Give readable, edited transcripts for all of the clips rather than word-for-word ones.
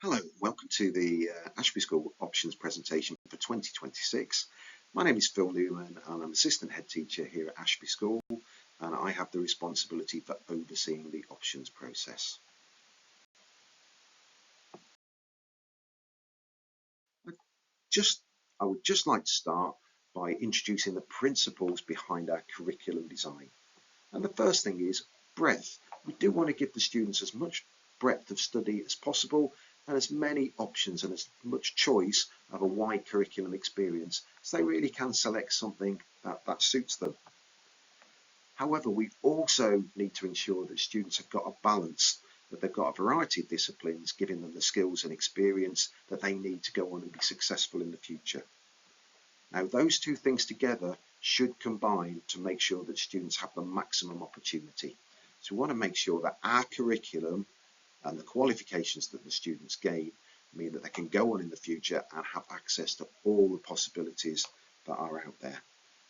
Hello, welcome to the Ashby School Options presentation for 2026. My name is Phil Newman and I'm Assistant Head Teacher here at Ashby School, and I have the responsibility for overseeing the options process. I would just like to start by introducing the principles behind our curriculum design. And the first thing is breadth. We do want to give the students as much breadth of study as possible and as many options and as much choice of a wide curriculum experience so they really can select something that suits them. However, we also need to ensure that students have got a balance, that they've got a variety of disciplines, giving them the skills and experience that they need to go on and be successful in the future. Now, those two things together should combine to make sure that students have the maximum opportunity. So we want to make sure that our curriculum and the qualifications that the students gain mean that they can go on in the future and have access to all the possibilities that are out there.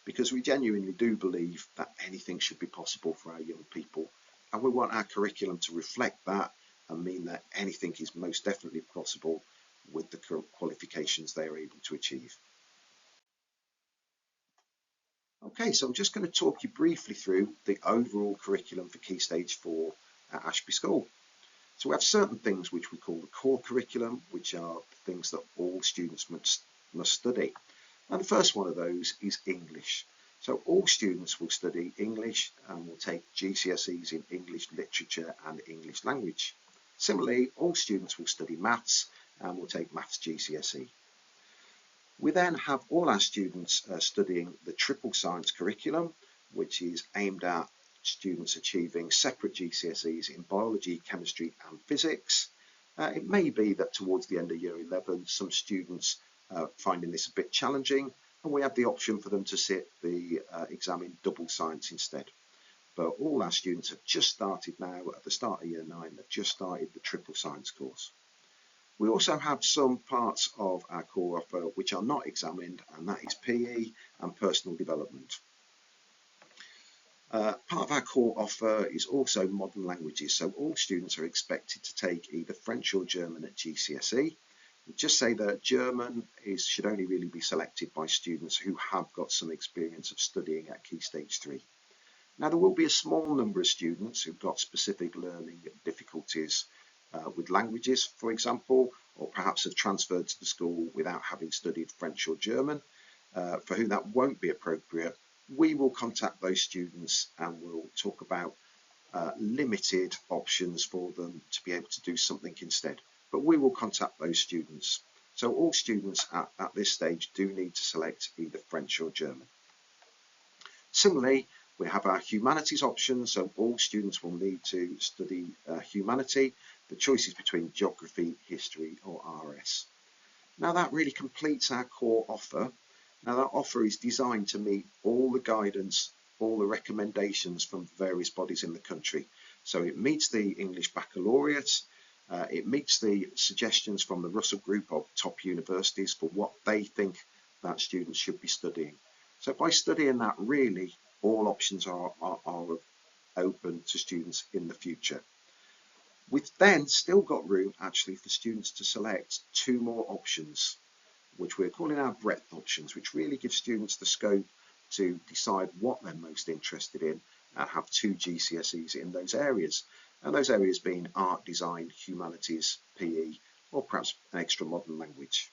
Because we genuinely do believe that anything should be possible for our young people, and we want our curriculum to reflect that and mean that anything is most definitely possible with the qualifications they are able to achieve. Okay, so I'm just going to talk you briefly through the overall curriculum for Key Stage 4 at Ashby School. So we have certain things which we call the core curriculum, which are things that all students must study. And the first one of those is English. So all students will study English and will take GCSEs in English literature and English language. Similarly, all students will study maths and will take maths GCSE. We then have all our students studying the triple science curriculum, which is aimed at students achieving separate GCSEs in biology, chemistry and physics. It may be that towards the end of year 11 some students finding this a bit challenging, and we have the option for them to sit the exam in double science instead. But all our students have just started now at the start of year 9, they've just started the triple science course. We also have some parts of our core offer which are not examined, and that is PE and personal development. Part of our core offer is also modern languages, so all students are expected to take either French or German at GCSE. Just say that German should only really be selected by students who have got some experience of studying at Key Stage 3. Now, there will be a small number of students who've got specific learning difficulties with languages, for example, or perhaps have transferred to the school without having studied French or German, for whom that won't be appropriate. We will contact those students and we'll talk about limited options for them to be able to do something instead. But we will contact those students. So all students at this stage do need to select either French or German. Similarly, we have our humanities option, so all students will need to study humanity. The choice is between geography, history or RS. Now that really completes our core offer. Now that offer is designed to meet all the guidance, all the recommendations from various bodies in the country. So it meets the English Baccalaureate, it meets the suggestions from the Russell Group of top universities for what they think that students should be studying. So by studying that, really all options are open to students in the future. We've then still got room actually for students to select two more options, which we're calling our breadth options, which really give students the scope to decide what they're most interested in and have two GCSEs in those areas. And those areas being art, design, humanities, PE, or perhaps an extra modern language.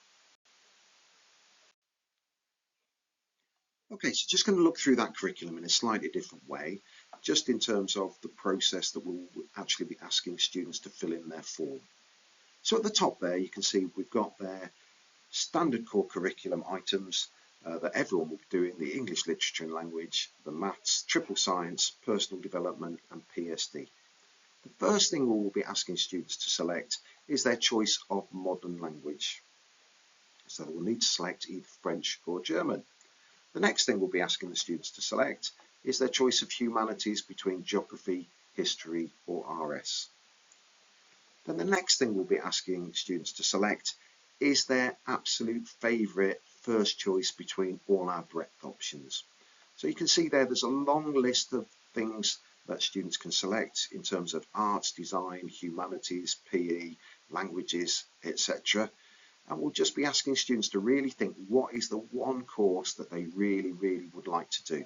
Okay, so just going to look through that curriculum in a slightly different way, just in terms of the process that we'll actually be asking students to fill in their form. So at the top there, you can see we've got their standard core curriculum items that everyone will be doing: the English literature and language, the maths, triple science, personal development and PSD. The first thing we will be asking students to select is their choice of modern language. So they will need to select either French or German. The next thing we'll be asking the students to select is their choice of humanities between geography, history or RS. Then the next thing we'll be asking students to select is their absolute favourite first choice between all our breadth options. So you can see there's a long list of things that students can select in terms of arts, design, humanities, PE, languages, etc. And we'll just be asking students to really think, what is the one course that they really, really would like to do?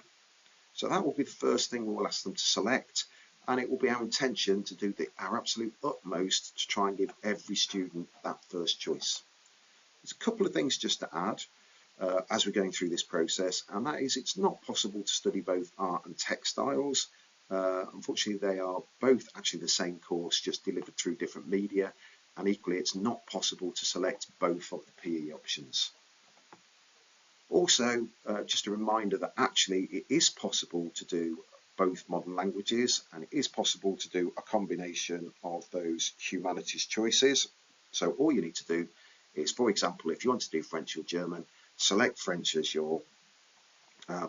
So that will be the first thing we will ask them to select, and it will be our intention to do our absolute utmost to try and give every student that first choice. There's a couple of things just to add as we're going through this process, and that is it's not possible to study both art and textiles. Unfortunately, they are both actually the same course, just delivered through different media, and equally it's not possible to select both of the PE options. Also, just a reminder that actually it is possible to do both modern languages, and it is possible to do a combination of those humanities choices. So all you need to do is, for example, if you want to do French or German, select French as your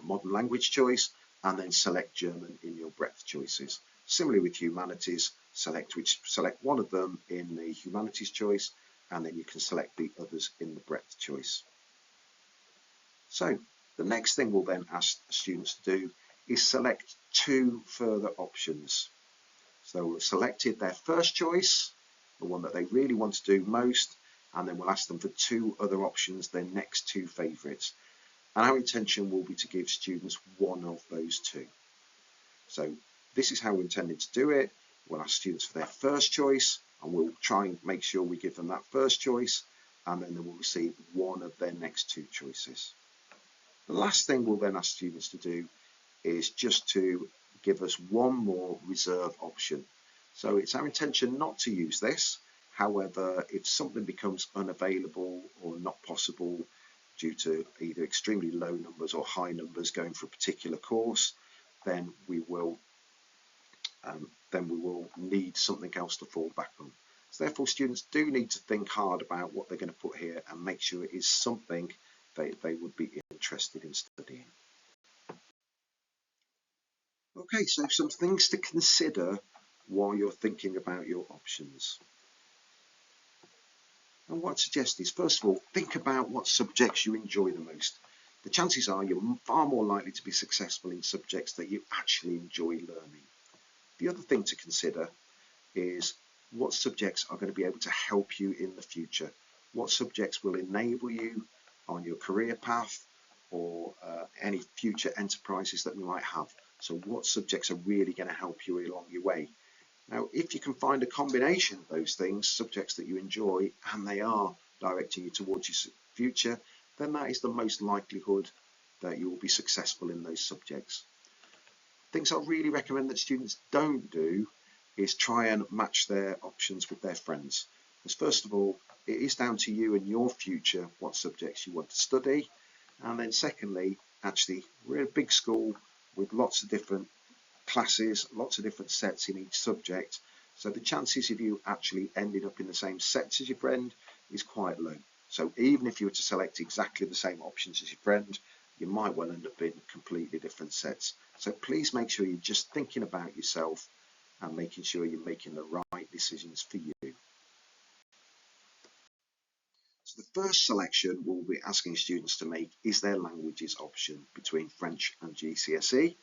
modern language choice, and then select German in your breadth choices. Similarly with humanities, select one of them in the humanities choice, and then you can select the others in the breadth choice. So the next thing we'll then ask students to do is select two further options. So we've selected their first choice, the one that they really want to do most, and then we'll ask them for two other options, their next two favourites. And our intention will be to give students one of those two. So this is how we're intending to do it. We'll ask students for their first choice, and we'll try and make sure we give them that first choice, and then they will receive one of their next two choices. The last thing we'll then ask students to do is just to give us one more reserve option. So it's our intention not to use this. However, if something becomes unavailable or not possible due to either extremely low numbers or high numbers going for a particular course, then we will need something else to fall back on. So therefore, students do need to think hard about what they're going to put here and make sure it is something they would be interested in studying. Okay, so some things to consider while you're thinking about your options. And what I suggest is, first of all, think about what subjects you enjoy the most. The chances are you're far more likely to be successful in subjects that you actually enjoy learning. The other thing to consider is what subjects are going to be able to help you in the future. What subjects will enable you on your career path or any future enterprises that we might have. So what subjects are really going to help you along your way? Now, if you can find a combination of those things, subjects that you enjoy, and they are directing you towards your future, then that is the most likelihood that you will be successful in those subjects. Things I really recommend that students don't do is try and match their options with their friends. Because first of all, it is down to you and your future what subjects you want to study. And then secondly, actually, we're a big school with lots of different classes, lots of different sets in each subject. So the chances of you actually ending up in the same sets as your friend is quite low. So even if you were to select exactly the same options as your friend, you might well end up in completely different sets. So please make sure you're just thinking about yourself and making sure you're making the right decisions for you. So the first selection we'll be asking students to make is their languages option between French and GCSE.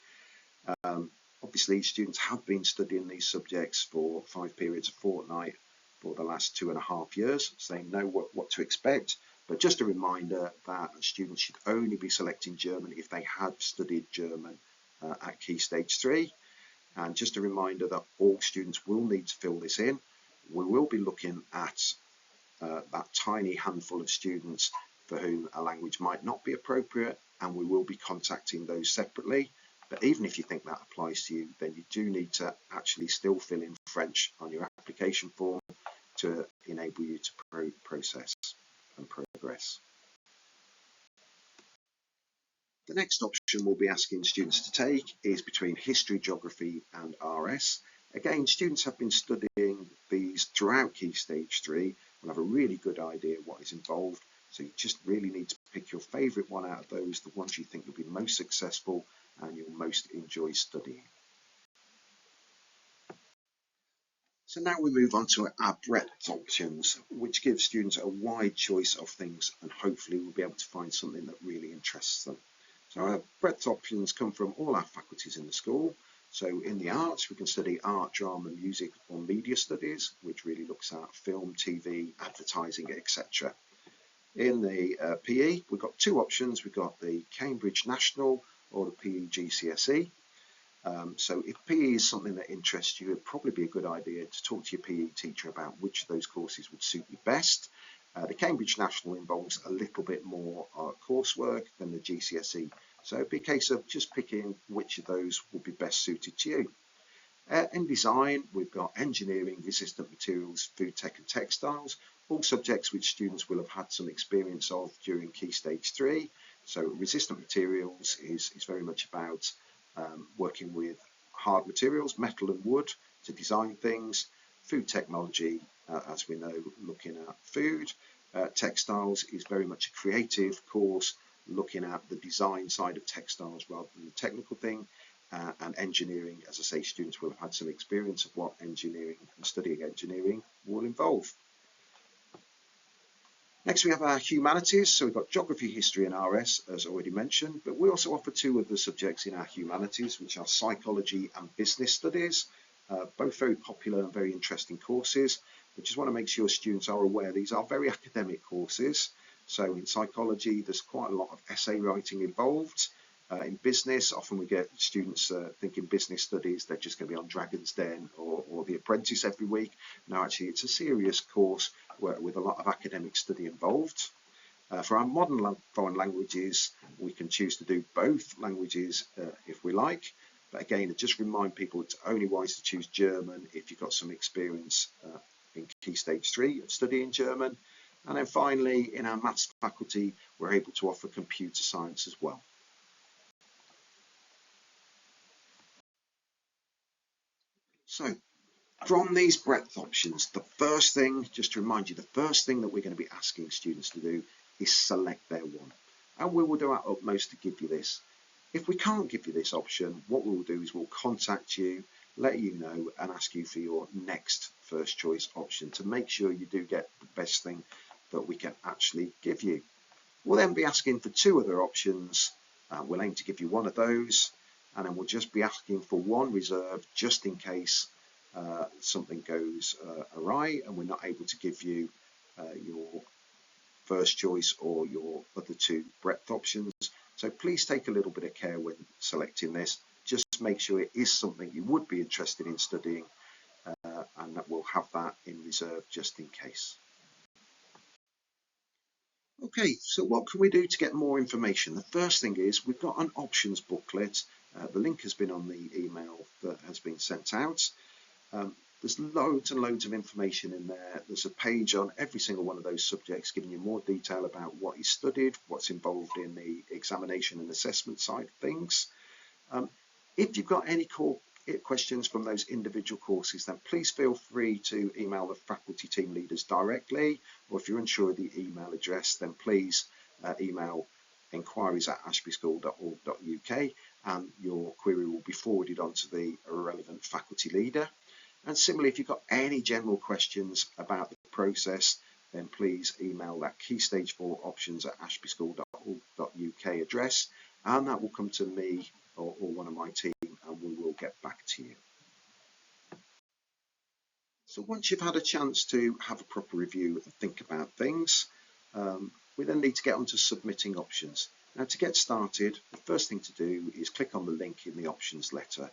Obviously, students have been studying these subjects for 5 periods a fortnight for the last 2.5 years, so they know what to expect. But just a reminder that students should only be selecting German if they had studied German at Key Stage 3. And just a reminder that all students will need to fill this in. We will be looking at that tiny handful of students for whom a language might not be appropriate, and we will be contacting those separately. But even if you think that applies to you, then you do need to actually still fill in French on your application form to enable you to process and progress. The next option we'll be asking students to take is between history, geography and RS. Again, students have been studying these throughout Key Stage 3 and have a really good idea what is involved. So you just really need to pick your favourite one out of those, the ones you think you'll be most successful and you'll most enjoy studying. So now we move on to our breadth options, which gives students a wide choice of things, and hopefully we'll be able to find something that really interests them. So our breadth options come from all our faculties in the school. So in the arts, we can study art, drama, music, or media studies, which really looks at film, TV, advertising, etc. In the PE, we've got two options. We've got the Cambridge National or the PE GCSE. So if PE is something that interests you, it'd probably be a good idea to talk to your PE teacher about which of those courses would suit you best. The Cambridge National involves a little bit more coursework than the GCSE, so it'd be a case of just picking which of those would be best suited to you. In design, we've got engineering, resistant materials, food tech and textiles, all subjects which students will have had some experience of during Key Stage 3. So resistant materials is very much about working with hard materials, metal and wood, to design things. Food technology, as we know, looking at food. Textiles is very much a creative course, looking at the design side of textiles rather than the technical thing. And engineering, as I say, students will have had some experience of what engineering and studying engineering will involve. Next, we have our humanities. So we've got geography, history, and RS, as already mentioned, but we also offer two other subjects in our humanities, which are psychology and business studies, both very popular and very interesting courses. We just want to make sure students are aware these are very academic courses. So in psychology, there's quite a lot of essay writing involved. In business, often we get students thinking business studies, they're just going to be on Dragon's Den or The Apprentice every week. No, actually, it's a serious course with a lot of academic study involved. For our modern foreign languages, we can choose to do both languages if we like. But again, I just remind people it's only wise to choose German if you've got some experience in Key Stage 3 of studying German. And then finally, in our maths faculty, we're able to offer computer science as well. So from these breadth options, the first thing, just to remind you, the first thing that we're going to be asking students to do is select their one. And we will do our utmost to give you this. If we can't give you this option, what we'll do is we'll contact you, let you know, and ask you for your next first choice option to make sure you do get the best thing that we can actually give you. We'll then be asking for two other options. We'll aim to give you one of those, and then we'll just be asking for one reserve just in case something goes awry and we're not able to give you your first choice or your other two breadth options. So please take a little bit of care when selecting this. Just make sure it is something you would be interested in studying, and that we'll have that in reserve just in case. Okay, so what can we do to get more information? The first thing is we've got an options booklet. The link has been on the email that has been sent out. There's loads and loads of information in there. There's a page on every single one of those subjects giving you more detail about what is studied, what's involved in the examination and assessment side of things. If you've got any questions from those individual courses, then please feel free to email the faculty team leaders directly, or if you're unsure of the email address, then please email inquiries@ashbyschool.org.uk and your query will be forwarded on to the relevant faculty leader. And similarly, if you've got any general questions about the process, then please email that Key Stage 4 options@ashbyschool.org.uk address, and that will come to me or one of my team, and we will get back to you. So once you've had a chance to have a proper review and think about things, we then need to get on to submitting options. Now, to get started, the first thing to do is click on the link in the options letter.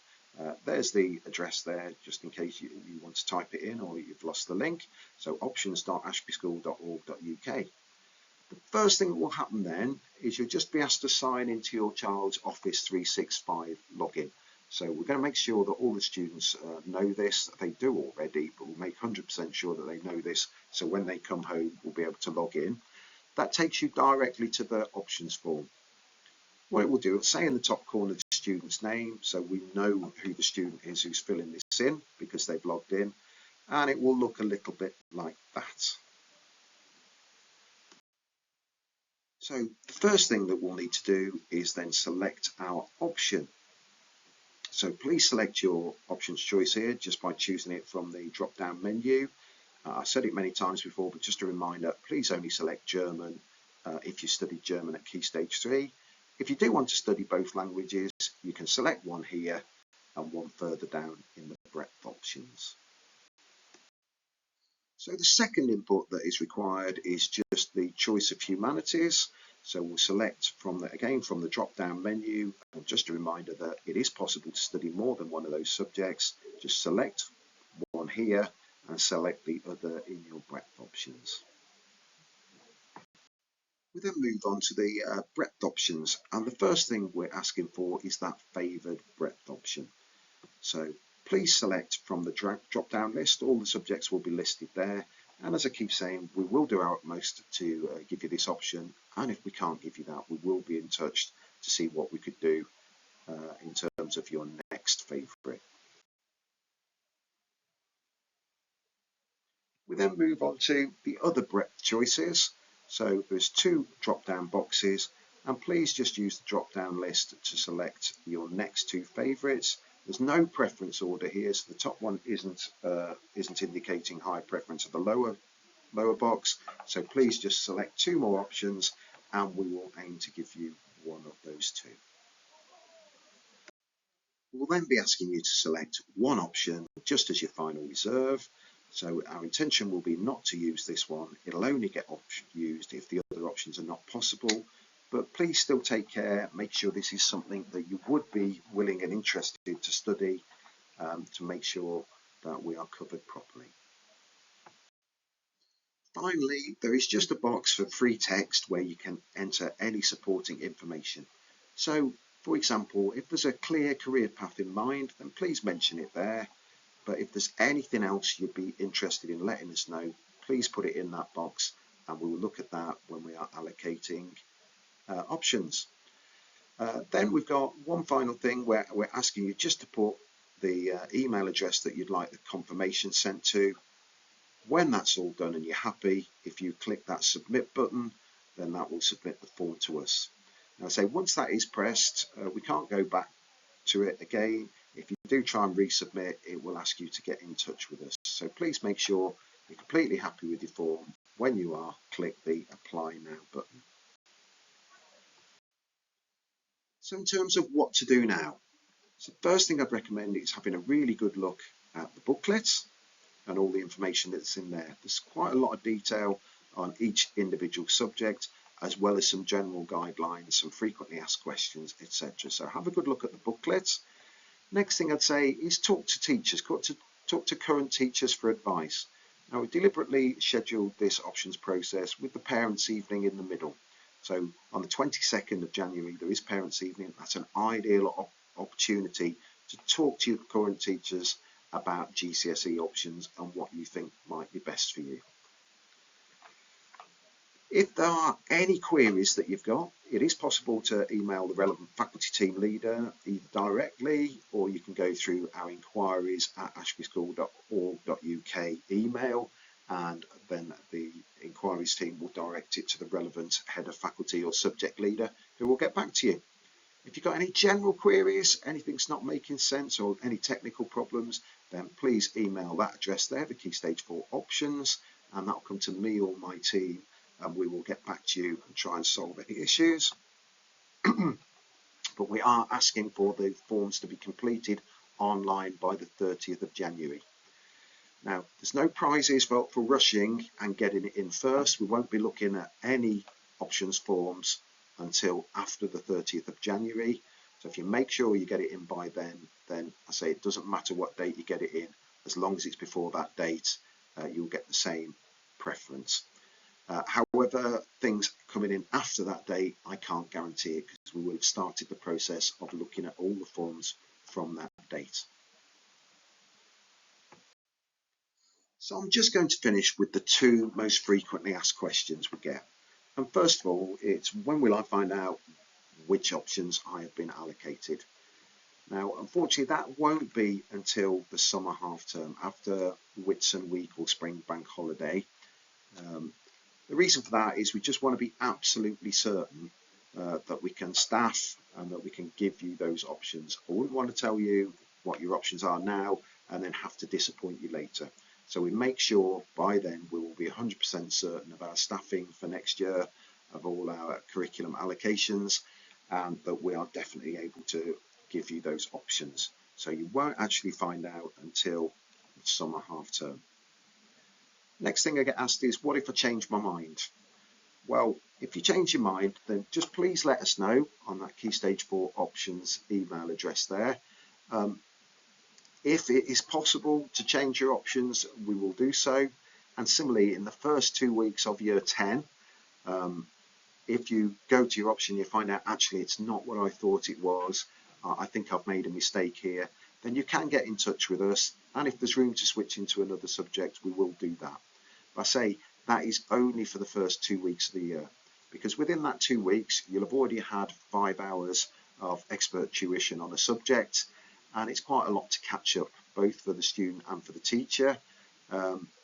There's the address there, just in case you want to type it in or you've lost the link. So options.ashbyschool.org.uk. The first thing that will happen then is you'll just be asked to sign into your child's Office 365 login. So we're going to make sure that all the students know this. They do already, but we'll make 100% sure that they know this. So when they come home, we'll be able to log in. That takes you directly to the options form. What it will do, it'll say in the top corner the student's name, so we know who the student is who's filling this in because they've logged in, and it will look a little bit like that. So the first thing that we'll need to do is then select our option. So please select your options choice here just by choosing it from the drop-down menu. I've said it many times before, but just a reminder, please only select German if you studied German at Key Stage 3. If you do want to study both languages, you can select one here, and one further down in the breadth options. So the second input that is required is just the choice of humanities. So we'll select from the drop-down menu, and just a reminder that it is possible to study more than one of those subjects. Just select one here and select the other in your breadth options. We then move on to the breadth options, and the first thing we're asking for is that favoured breadth option. So please select from the drop-down list. All the subjects will be listed there, and as I keep saying, we will do our utmost to give you this option, and if we can't give you that, we will be in touch to see what we could do in terms of your next favourite. We then move on to the other breadth choices. So there's two drop-down boxes, and please just use the drop-down list to select your next two favourites. There's no preference order here, so the top one isn't indicating high preference of the lower box. So please just select two more options, and we will aim to give you one of those two. We'll then be asking you to select one option just as your final reserve. So our intention will be not to use this one. It'll only get used if the other options are not possible. But please still take care. Make sure this is something that you would be willing and interested to study to make sure that we are covered properly. Finally, there is just a box for free text where you can enter any supporting information. So, for example, if there's a clear career path in mind, then please mention it there. But if there's anything else you'd be interested in letting us know, please put it in that box, and we will look at that when we are allocating options. Then we've got one final thing where we're asking you just to put the email address that you'd like the confirmation sent to. When that's all done and you're happy, if you click that submit button, then that will submit the form to us. Now, say once that is pressed, we can't go back to it again. If you do try and resubmit, it will ask you to get in touch with us. So please make sure you're completely happy with your form. When you are, click the apply now button. So in terms of what to do now, so the first thing I'd recommend is having a really good look at the booklets and all the information that's in there. There's quite a lot of detail on each individual subject, as well as some general guidelines, some frequently asked questions, etc. So have a good look at the booklets. Next thing I'd say is talk to teachers, talk to current teachers for advice. Now, we deliberately scheduled this options process with the parents' evening in the middle. So on the 22nd of January, there is parents' evening. That's an ideal opportunity to talk to your current teachers about GCSE options and what you think might be best for you. If there are any queries that you've got, it is possible to email the relevant faculty team leader either directly, or you can go through our inquiries@ashbyschool.org.uk email, and then the inquiries team will direct it to the relevant head of faculty or subject leader, who will get back to you. If you've got any general queries, anything's not making sense, or any technical problems, then please email that address there, the Key Stage 4 options, and that'll come to me or my team, and we will get back to you and try and solve any issues. But we are asking for the forms to be completed online by the 30th of January. Now, there's no prizes for rushing and getting it in first. We won't be looking at any options forms until after the 30th of January. So if you make sure you get it in by then I say it doesn't matter what date you get it in, as long as it's before that date, you'll get the same preference. However, things coming in after that date, I can't guarantee it, because we will have started the process of looking at all the forms from that date. So I'm just going to finish with the two most frequently asked questions we get. And first of all, it's when will I find out which options I have been allocated? Now, unfortunately, that won't be until the summer half term, after Whitsun week or spring bank holiday. The reason for that is we just want to be absolutely certain that we can staff and that we can give you those options. I wouldn't want to tell you what your options are now and then have to disappoint you later. So we make sure by then we will be 100% certain of our staffing for next year, of all our curriculum allocations, and that we are definitely able to give you those options. So you won't actually find out until summer half term. Next thing I get asked is, what if I change my mind? Well, if you change your mind, then just please let us know on that Key Stage 4 options email address there. If it is possible to change your options, we will do so. And similarly, in the first 2 weeks of year 10, if you go to your option, you find out actually it's not what I thought it was, I think I've made a mistake here, then you can get in touch with us. And if there's room to switch into another subject, we will do that. But I say that is only for the first 2 weeks of the year, because within that 2 weeks, you'll have already had 5 hours of expert tuition on a subject, and it's quite a lot to catch up, both for the student and for the teacher.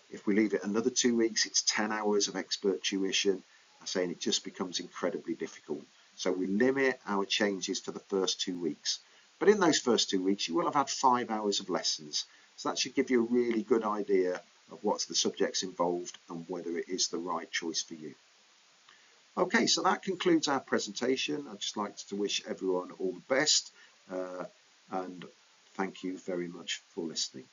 If we leave it another 2 weeks, it's 10 hours of expert tuition. I'm saying it just becomes incredibly difficult. So we limit our changes to the first 2 weeks. But in those first 2 weeks, you will have had 5 hours of lessons. So that should give you a really good idea of what's the subjects involved and whether it is the right choice for you. Okay, so that concludes our presentation. I'd just like to wish everyone all the best and thank you very much for listening.